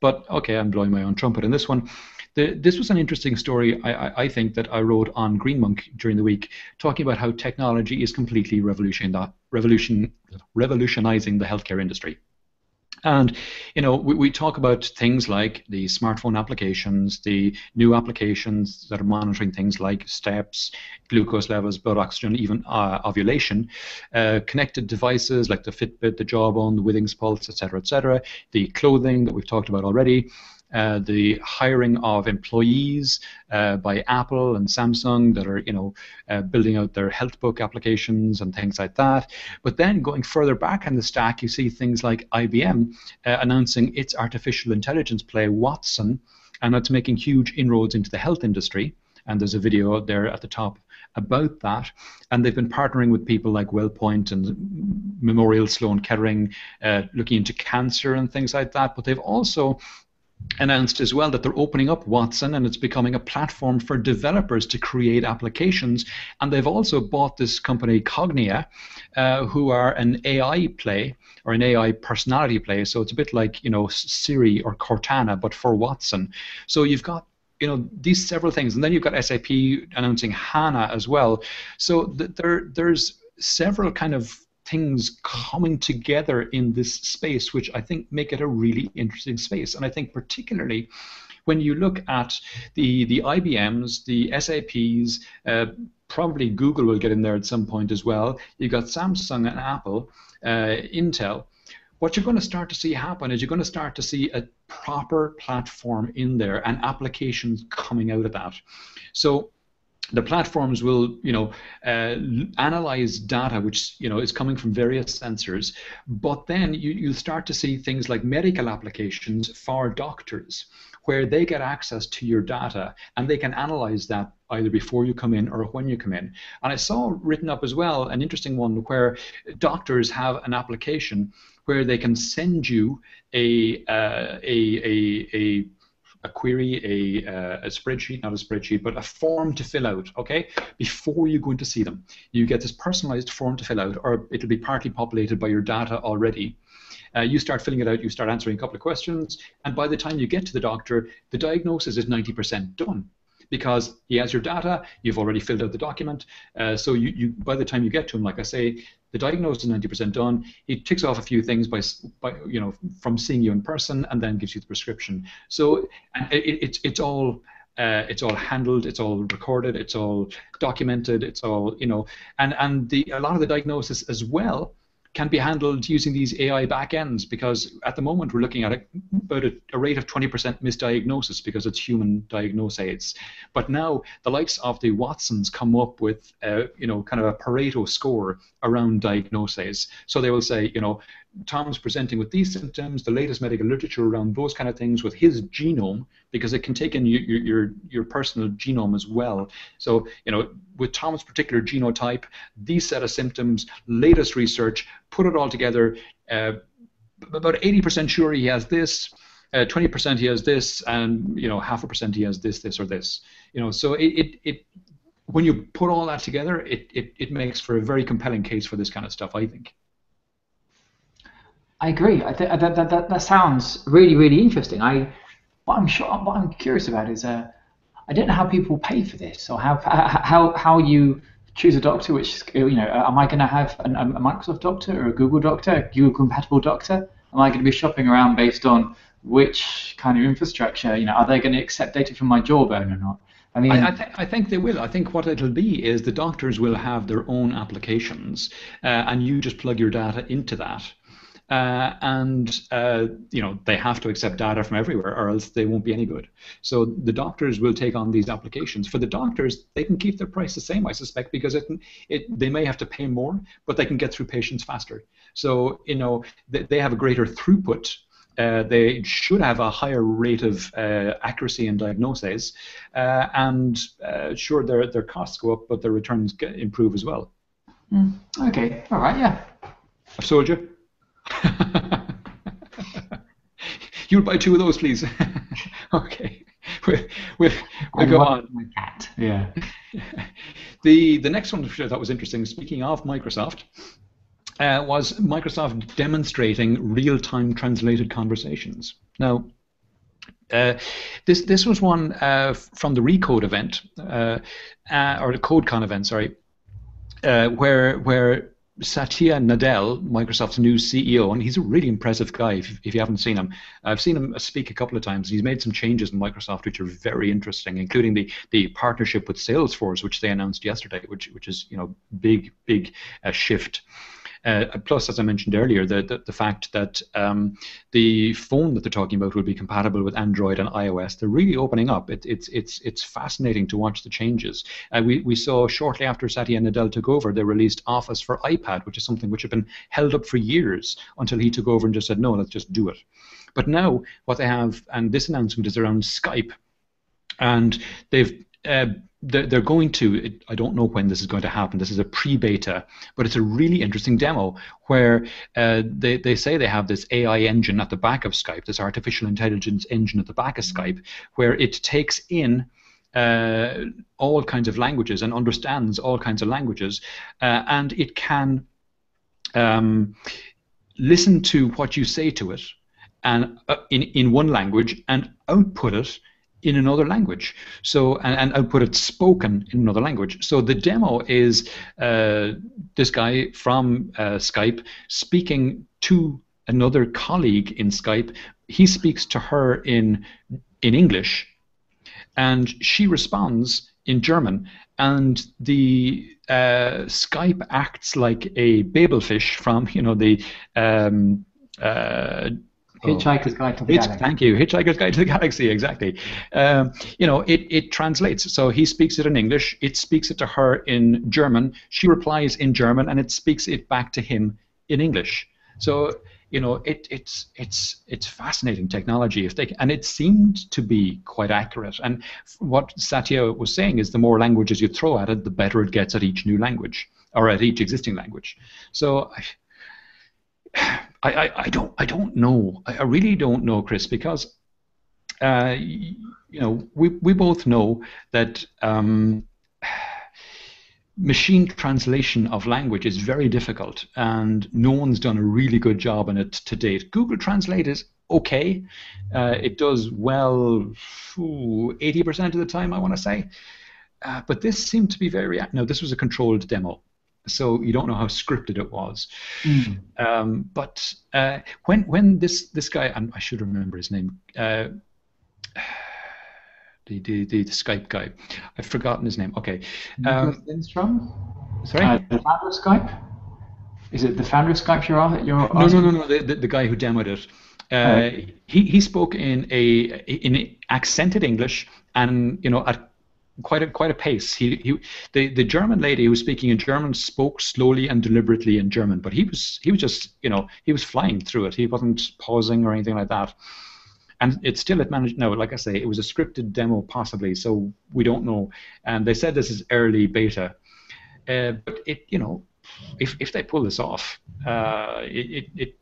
But okay, I'm blowing my own trumpet in this one. This was an interesting story, I think, that I wrote on Greenmonk during the week, talking about how technology is completely revolutionizing the healthcare industry. And we talk about things like the smartphone applications, the new applications that are monitoring things like steps, glucose levels, blood oxygen, even ovulation, connected devices like the Fitbit, the Jawbone, the Withings Pulse, et cetera, the clothing that we've talked about already, the hiring of employees by Apple and Samsung that are, building out their health book applications and things like that. But then going further back in the stack, you see things like IBM announcing its artificial intelligence play Watson, and that's making huge inroads into the health industry. And there's a video out there at the top about that. And they've been partnering with people like WellPoint and Memorial Sloan Kettering, looking into cancer and things like that. But they've also announced as well that they're opening up Watson, and it's becoming a platform for developers to create applications. And they've also bought this company Cognia, who are an AI play or an AI personality play. So it's a bit like Siri or Cortana, but for Watson. So you've got these several things, and then you've got SAP announcing HANA as well. So there's several kind of things coming together in this space, which I think make it a really interesting space. And I think particularly when you look at the IBMs, the SAPs, probably Google will get in there at some point as well. You've got Samsung and Apple, Intel. What you're going to start to see happen is you're going to start to see a proper platform in there and applications coming out of that. So the platforms will, analyze data which, is coming from various sensors, but then you'll start to see things like medical applications for doctors, where they get access to your data and they can analyze that either before you come in or when you come in. And I saw written up as well an interesting one where doctors have an application where they can send you a query, a spreadsheet, not a spreadsheet, but a form to fill out, okay, before you go in to see them. You get this personalized form to fill out, or it'll be partly populated by your data already. You start filling it out, you start answering a couple of questions, and by the time you get to the doctor, the diagnosis is 90% done. Because he has your data, you've already filled out the document, so you by the time you get to him, like I say, the diagnosis is 90% done. He ticks off a few things by from seeing you in person, and then gives you the prescription. So it's all handled, it's all recorded, it's all documented, it's all and a lot of the diagnosis as well can be handled using these AI backends, because at the moment we're looking at about a rate of 20% misdiagnosis because it's human diagnoses. But now the likes of the Watsons come up with kind of a Pareto score around diagnoses. So they will say, Tom's presenting with these symptoms, the latest medical literature around those kind of things with his genome, because it can take in your personal genome as well. So, with Tom's particular genotype, these set of symptoms, latest research, put it all together, about 80% sure he has this, 20% he has this, and 0.5% he has this, or this. So it when you put all that together, it makes for a very compelling case for this kind of stuff, I think. I agree. I think that sounds really, really interesting. What I'm curious about is I don't know how people pay for this, or how you choose a doctor. Which am I going to have a Microsoft doctor or a Google doctor, a Google compatible doctor? Am I going to be shopping around based on which kind of infrastructure? Are they going to accept data from my jawbone or not? I mean, I think they will. I think what it'll be is the doctors will have their own applications, and you just plug your data into that. They have to accept data from everywhere, or else they won't be any good. So the doctors will take on these applications. For the doctors, they can keep their price the same, I suspect, because they may have to pay more, but they can get through patients faster. So they have a greater throughput. They should have a higher rate of accuracy in diagnoses, and sure, their costs go up, but their returns improve as well. Okay, all right, yeah. I've sold you. You'll buy 2 of those, please. Okay, we'll go on. My cat. Yeah. The next one that was interesting, speaking of Microsoft, was Microsoft demonstrating real-time translated conversations. Now, this was one from the Recode event, or the CodeCon event, sorry, where Satya Nadella, Microsoft's new CEO, and he's a really impressive guy if you haven't seen him. I've seen him speak a couple of times. He's made some changes in Microsoft which are very interesting, including the partnership with Salesforce, which they announced yesterday, which is big shift. Plus, as I mentioned earlier, the fact that the phone that they're talking about will be compatible with Android and iOS. They're really opening up. It's fascinating to watch the changes. We saw shortly after Satya Nadella took over, they released Office for iPad, which is something which had been held up for years until he took over and just said, no, let's just do it. But now what they have, and this announcement is around Skype, and they're going to, I don't know when this is going to happen, this is a pre-beta, but it's a really interesting demo where they say they have this AI engine at the back of Skype, this artificial intelligence engine at the back of Skype, where it takes in all kinds of languages and understands all kinds of languages, and it can listen to what you say to it and in one language and output it in another language, so and output it spoken in another language. So the demo is this guy from Skype speaking to another colleague in Skype. He speaks to her in English, and she responds in German. And the Skype acts like a Babelfish from the Hitchhiker's Guide to the Galaxy. Thank you. Hitchhiker's Guide to the Galaxy, exactly. It translates. So he speaks it in English. It speaks it to her in German. She replies in German, and it speaks it back to him in English. So it's fascinating technology. And it seemed to be quite accurate. And what Satya was saying is the more languages you throw at it, the better it gets at each new language or at each existing language. So I don't know. I really don't know, Chris, because we both know that machine translation of language is very difficult, and no one's done a really good job on it to date. Google Translate is okay. It does well 80% of the time, I want to say. But this seemed to be very... Now, this was a controlled demo, so you don't know how scripted it was. But when this guy, and I should remember his name, the Skype guy, I've forgotten his name. Okay. Lindstrom? Sorry? The founder of Skype? Is it the founder of Skype you're asking? No. The guy who demoed it. He spoke in accented English, and at quite a pace. The German lady who was speaking in German spoke slowly and deliberately in German, but he was just he was flying through it. He wasn't pausing or anything like that. And it managed. No, like I say, it was a scripted demo possibly, so we don't know. And they said this is early beta, but if they pull this off, it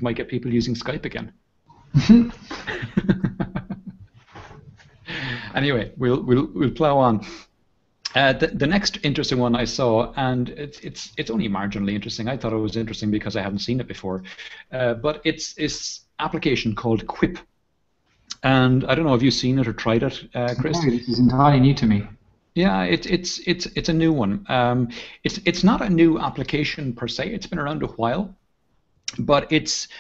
might get people using Skype again. Anyway, we'll plow on. The next interesting one I saw, and it's only marginally interesting. I thought it was interesting because I haven't seen it before, but it's this application called Quip, and I don't know if you've seen it or tried it, Chris. No, this is entirely new to me. Yeah, it's a new one. It's not a new application per se. It's been around a while, but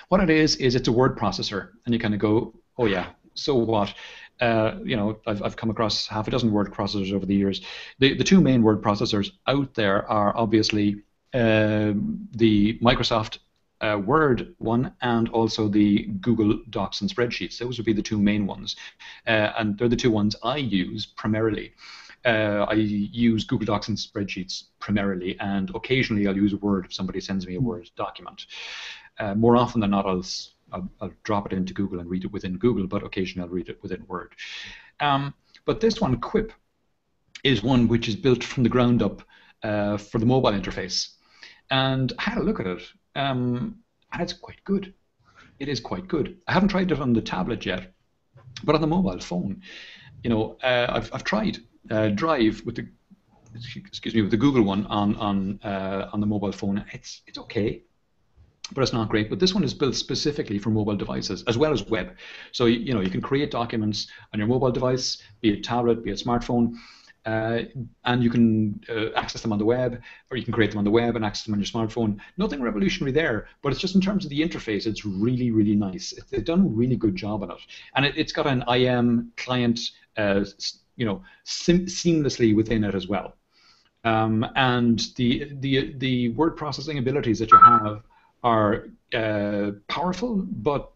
what it is it's a word processor, and you kind of go, oh yeah, so what? I've come across half a dozen word processors over the years. The two main word processors out there are obviously the Microsoft Word one and also the Google Docs and Spreadsheets. Those would be the two main ones, and they're the two ones I use primarily. I use Google Docs and Spreadsheets primarily, and occasionally I'll use Word if somebody sends me a Word document. More often than not, I'll drop it into Google and read it within Google, but occasionally I'll read it within Word. But this one, Quip, is one which is built from the ground up for the mobile interface. And I had a look at it, and it's quite good. It is quite good. I haven't tried it on the tablet yet, but on the mobile phone, I've tried Drive with the Google one on the mobile phone. It's okay, but it's not great. But this one is built specifically for mobile devices as well as web. So you can create documents on your mobile device, be it tablet, be it smartphone, uh, and you can access them on the web, or you can create them on the web and access them on your smartphone. Nothing revolutionary there, but it's just in terms of the interface, it's really, really nice. They've done a really good job on it, and it's got an IM client, seamlessly within it as well. And the word processing abilities that you have are powerful, but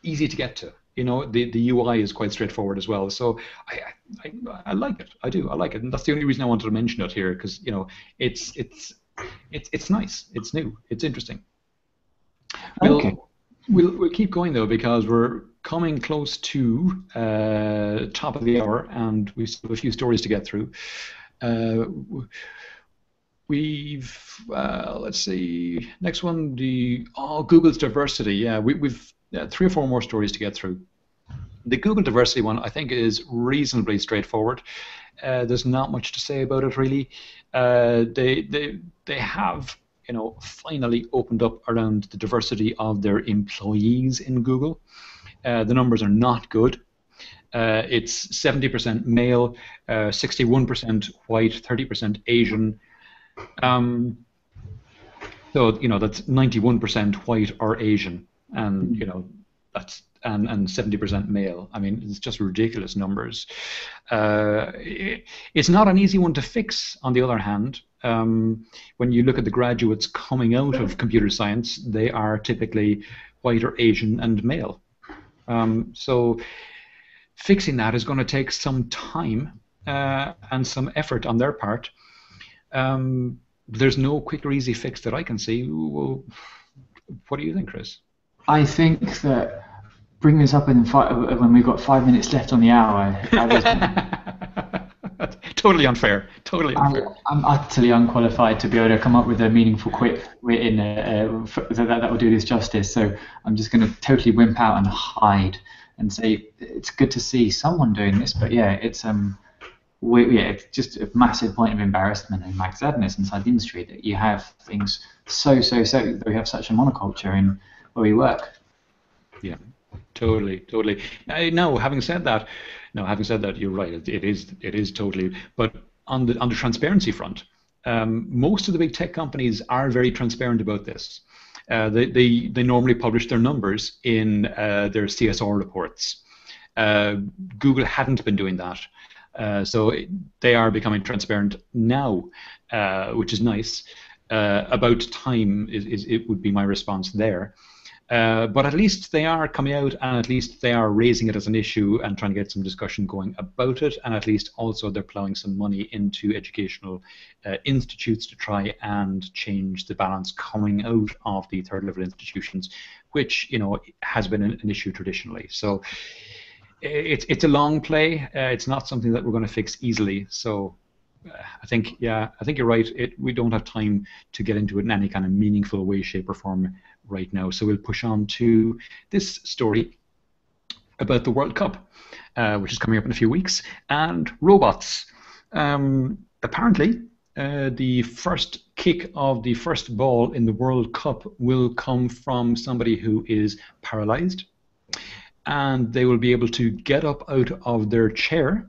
easy to get to. The UI is quite straightforward as well. So I like it. I do. I like it, and that's the only reason I wanted to mention it here, because it's nice. It's new. It's interesting. Okay. We'll keep going though, because we're coming close to top of the hour, and we still have a few stories to get through. Let's see, next one, Google's diversity. Yeah, we've 3 or 4 more stories to get through. The Google diversity one, I think, is reasonably straightforward. There's not much to say about it, really. They have, finally opened up around the diversity of their employees in Google. The numbers are not good. It's 70% male, 61% white, 30% Asian. So that's 91% white or Asian, and that's and 70% male. I mean, it's just ridiculous numbers. It's not an easy one to fix. On the other hand, when you look at the graduates coming out of computer science, they are typically white or Asian and male. So fixing that is going to take some time and some effort on their part. There's no quick or easy fix that I can see. Well, what do you think, Chris? I think that bring this up when we've got 5 minutes left on the hour. Totally unfair. Totally unfair. I'm utterly unqualified to be able to come up with a meaningful quip that will do this justice. So I'm just going to totally wimp out and hide and say it's good to see someone doing this, but yeah, it's it's just a massive point of embarrassment and like sadness inside the industry that you have things so that we have such a monoculture in where we work. Yeah, totally. Now, having said that, you're right. It is totally. But on the transparency front, most of the big tech companies are very transparent about this. They normally publish their numbers in their CSR reports. Google hadn't been doing that. So they are becoming transparent now, which is nice. About time it would be my response there. But at least they are coming out, and at least they are raising it as an issue and trying to get some discussion going about it, and at least also they're plowing some money into educational institutes to try and change the balance coming out of the third level institutions, which has been an issue traditionally. So it's a long play. It's not something that we're going to fix easily. So I think you're right. We don't have time to get into it in any kind of meaningful way, shape, or form right now. So we'll push on to this story about the World Cup, which is coming up in a few weeks, and robots. Apparently, the first kick of the first ball in the World Cup will come from somebody who is paralyzed, and they will be able to get up out of their chair,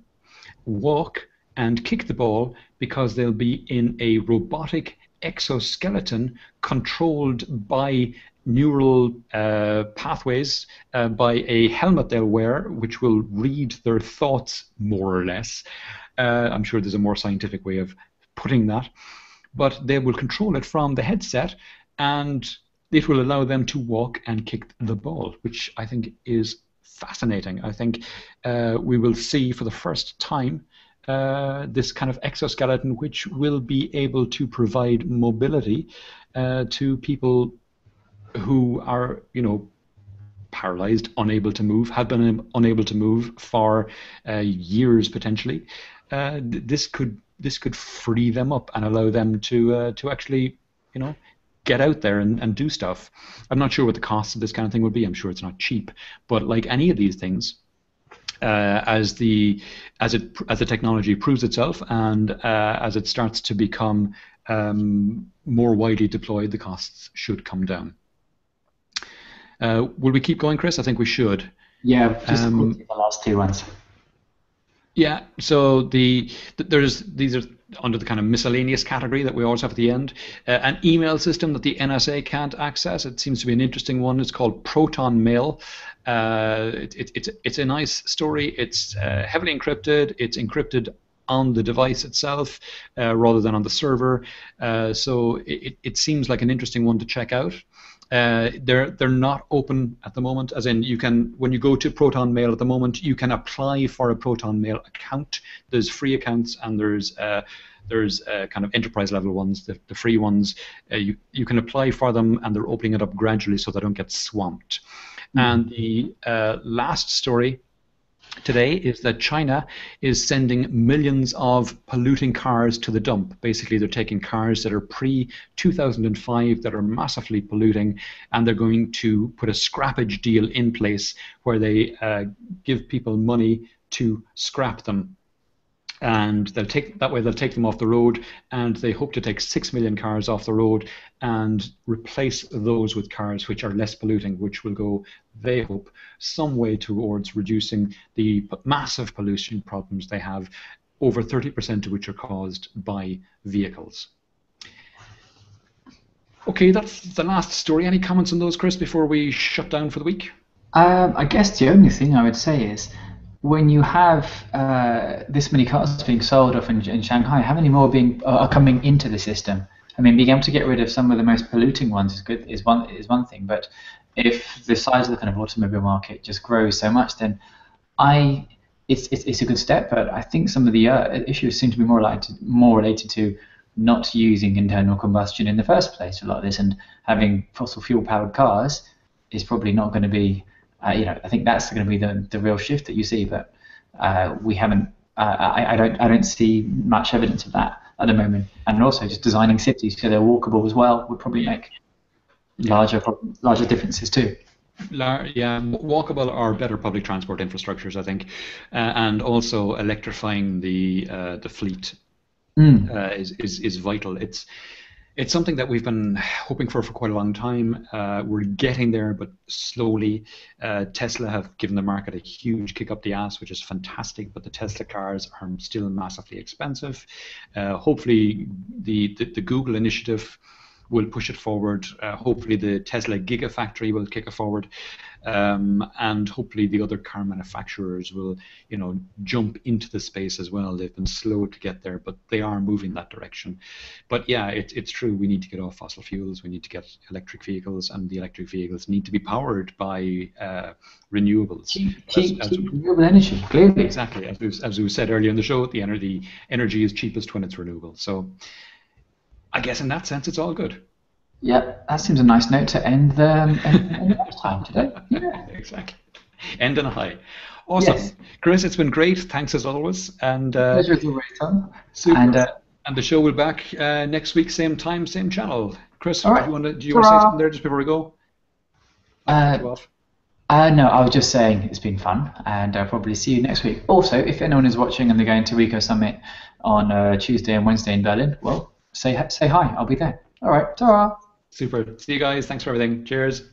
walk, and kick the ball because they'll be in a robotic exoskeleton controlled by neural pathways, by a helmet they'll wear, which will read their thoughts more or less. I'm sure there's a more scientific way of putting that, but they will control it from the headset, and it will allow them to walk and kick the ball, which I think is fascinating. I think we will see for the first time this kind of exoskeleton which will be able to provide mobility to people who are, paralyzed, unable to move, have been unable to move for years potentially. This could free them up and allow them to actually, get out there and do stuff. I'm not sure what the cost of this kind of thing would be. I'm sure it's not cheap, but like any of these things, as the technology proves itself and as it starts to become more widely deployed, the costs should come down. Will we keep going, Chris? I think we should. Yeah, just the last two ones. Yeah, so there's these are under the kind of miscellaneous category that we always have at the end. An email system that the NSA can't access. It seems to be an interesting one. It's called Proton Mail. It's a nice story. It's heavily encrypted. It's encrypted on the device itself rather than on the server. So it seems like an interesting one to check out. They're not open at the moment, as in you can, when you go to Proton Mail at the moment, you can apply for a Proton Mail account. There's free accounts and there's kind of enterprise level ones. The free ones, you can apply for them, and they're opening it up gradually so they don't get swamped. And the last story today is that China is sending millions of polluting cars to the dump. Basically, they're taking cars that are pre-2005 that are massively polluting, and they're going to put a scrappage deal in place where they give people money to scrap them. And they'll take them off the road, and they hope to take 6 million cars off the road and replace those with cars which are less polluting, which will go, they hope, some way towards reducing the massive pollution problems they have, over 30% of which are caused by vehicles. Okay, that's the last story. Any comments on those, Chris, before we shut down for the week? I guess the only thing I would say is, when you have this many cars being sold off in Shanghai, how many more are coming into the system? I mean, being able to get rid of some of the most polluting ones is one thing, but if the size of the kind of automobile market just grows so much, then it's a good step. But I think some of the issues seem to be more related to not using internal combustion in the first place. A lot of this, and having fossil fuel powered cars is probably not going to be. I think that's going to be the real shift that you see, but we haven't. I don't see much evidence of that at the moment. And also, just designing cities so they're walkable as well would probably make larger differences too. Yeah, walkable or better public transport infrastructures, I think, and also electrifying the fleet is vital. It's something that we've been hoping for quite a long time. We're getting there, but slowly. Tesla have given the market a huge kick up the ass, which is fantastic, but the Tesla cars are still massively expensive. Hopefully the Google initiative will push it forward. Hopefully the Tesla Gigafactory will kick it forward. And hopefully the other car manufacturers will, jump into the space as well. They've been slow to get there, but they are moving that direction. But yeah, it's true. We need to get off fossil fuels. We need to get electric vehicles, and the electric vehicles need to be powered by renewables. Cheap renewable energy, clearly. Exactly. As we said earlier in the show, the energy is cheapest when it's renewable. So I guess in that sense, it's all good. Yeah, that seems a nice note to end the time today. Yeah. Exactly. End on a high. Awesome. Yes. Chris, it's been great. Thanks as always. And pleasure as always, Tom. Super. And the show will be back next week, same time, same channel. Chris, right. do you want to say something there just before we go? No, I was just saying it's been fun, and I'll probably see you next week. Also, if anyone is watching and they're going to Eco Summit on Tuesday and Wednesday in Berlin, well, say hi. I'll be there. All right. Ta-ra. Super. See you guys. Thanks for everything. Cheers.